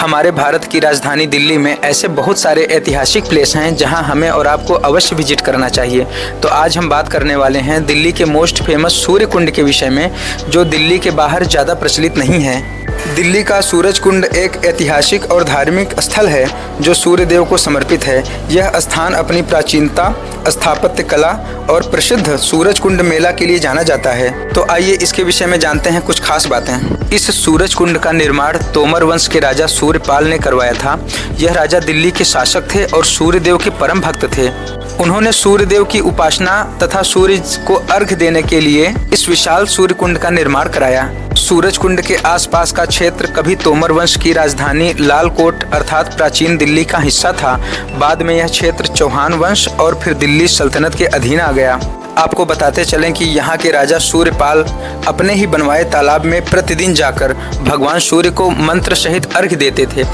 हमारे भारत की राजधानी दिल्ली में ऐसे बहुत सारे ऐतिहासिक प्लेस हैं जहां हमें और आपको अवश्य विजिट करना चाहिए। तो आज हम बात करने वाले हैं दिल्ली के मोस्ट फेमस सूर्य कुंड के विषय में, जो दिल्ली के बाहर ज़्यादा प्रचलित नहीं है। दिल्ली का सूरज कुंड एक ऐतिहासिक और धार्मिक स्थल है जो सूर्य देव को समर्पित है। यह स्थान अपनी प्राचीनता, स्थापत्य कला और प्रसिद्ध सूरज कुंड मेला के लिए जाना जाता है। तो आइए इसके विषय में जानते हैं कुछ खास बातें। इस सूरज कुंड का निर्माण तोमर वंश के राजा सूर्यपाल ने करवाया था। यह राजा दिल्ली के शासक थे और सूर्य देव के परम भक्त थे। उन्होंने सूर्य देव की उपासना तथा सूर्य को अर्घ्य देने के लिए इस विशाल सूर्य कुंड का निर्माण कराया। सूरज कुंड के आसपास का क्षेत्र कभी तोमर वंश की राजधानी लाल कोट अर्थात प्राचीन दिल्ली का हिस्सा था। बाद में यह क्षेत्र चौहान वंश और फिर दिल्ली सल्तनत के अधीन आ गया। आपको बताते चलें कि यहाँ के राजा सूर्यपाल अपने ही बनवाए तालाब में प्रतिदिन जाकर भगवान सूर्य को मंत्र सहित अर्घ्य देते थे,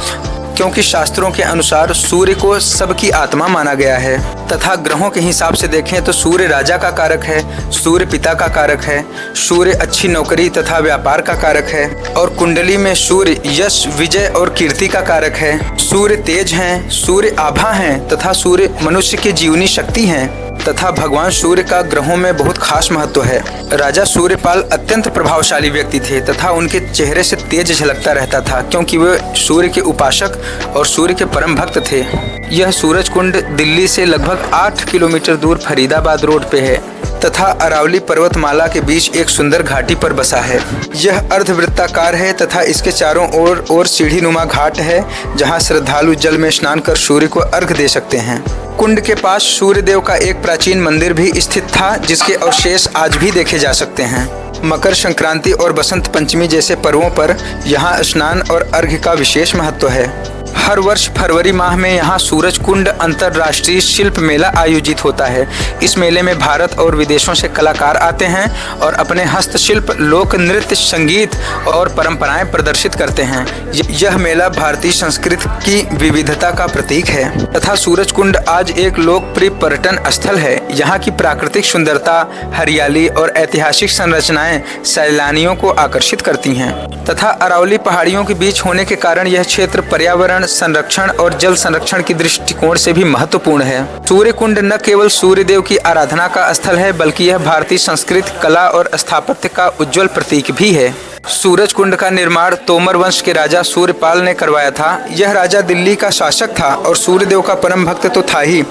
क्योंकि शास्त्रों के अनुसार सूर्य को सबकी आत्मा माना गया है। तथा ग्रहों के हिसाब से देखें तो सूर्य राजा का कारक है, सूर्य पिता का कारक है, सूर्य अच्छी नौकरी तथा व्यापार का कारक है, और कुंडली में सूर्य यश, विजय और कीर्ति का कारक है। सूर्य तेज हैं, सूर्य आभा हैं तथा सूर्य मनुष्य की जीवनी शक्ति हैं तथा भगवान सूर्य का ग्रहों में बहुत खास महत्व है। राजा सूर्यपाल अत्यंत प्रभावशाली व्यक्ति थे तथा उनके चेहरे से तेज झलकता रहता था, क्योंकि वे सूर्य के उपासक और सूर्य के परम भक्त थे। यह सूरज कुंड दिल्ली से लगभग 8 किलोमीटर दूर फरीदाबाद रोड पे है तथा अरावली पर्वतमाला के बीच एक सुंदर घाटी पर बसा है। यह अर्धवृत्ताकार है तथा इसके चारों ओर सीढ़ी नुमा घाट है, जहां श्रद्धालु जल में स्नान कर सूर्य को अर्घ्य दे सकते हैं। कुंड के पास सूर्य देव का एक प्राचीन मंदिर भी स्थित था, जिसके अवशेष आज भी देखे जा सकते हैं। मकर संक्रांति और बसंत पंचमी जैसे पर्वों पर यहाँ स्नान और अर्घ्य का विशेष महत्व है। हर वर्ष फरवरी माह में यहाँ सूरज कुंड अंतर्राष्ट्रीय शिल्प मेला आयोजित होता है। इस मेले में भारत और विदेशों से कलाकार आते हैं और अपने हस्तशिल्प, लोक नृत्य, संगीत और परंपराएं प्रदर्शित करते हैं। यह मेला भारतीय संस्कृति की विविधता का प्रतीक है तथा सूरज कुंड आज एक लोकप्रिय पर्यटन स्थल है। यहाँ की प्राकृतिक सुंदरता, हरियाली और ऐतिहासिक संरचनाएं सैलानियों को आकर्षित करती हैं तथा अरावली पहाड़ियों के बीच होने के कारण यह क्षेत्र पर्यावरण संरक्षण और जल संरक्षण की दृष्टिकोण से भी महत्वपूर्ण है। सूर्य कुंड न केवल सूर्य देव की आराधना का स्थल है, बल्कि यह भारतीय संस्कृति, कला और स्थापत्य का उज्जवल प्रतीक भी है। सूरज कुंड का निर्माण तोमर वंश के राजा सूर्यपाल ने करवाया था। यह राजा दिल्ली का शासक था और सूर्य देव का परम भक्त तो था ही।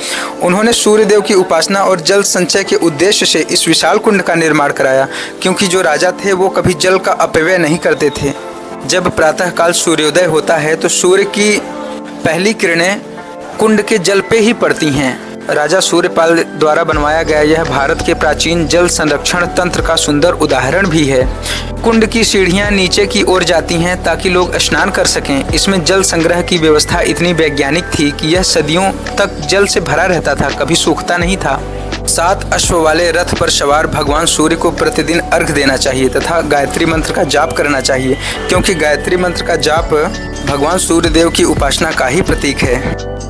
उन्होंने सूर्य देव की उपासना और जल संचय के उद्देश्य से इस विशाल कुंड का निर्माण कराया, क्योंकि जो राजा थे वो कभी जल का अपव्यय नहीं करते थे। जब प्रातःकाल सूर्योदय होता है तो सूर्य की पहली किरणें कुंड के जल पे ही पड़ती हैं। राजा सूर्यपाल द्वारा बनवाया गया यह भारत के प्राचीन जल संरक्षण तंत्र का सुंदर उदाहरण भी है। कुंड की सीढ़ियां नीचे की ओर जाती हैं ताकि लोग स्नान कर सकें। इसमें जल संग्रह की व्यवस्था इतनी वैज्ञानिक थी कि यह सदियों तक जल से भरा रहता था, कभी सूखता नहीं था। 7 अश्व वाले रथ पर सवार भगवान सूर्य को प्रतिदिन अर्घ्य देना चाहिए तथा गायत्री मंत्र का जाप करना चाहिए, क्योंकि गायत्री मंत्र का जाप भगवान सूर्य देव की उपासना का ही प्रतीक है।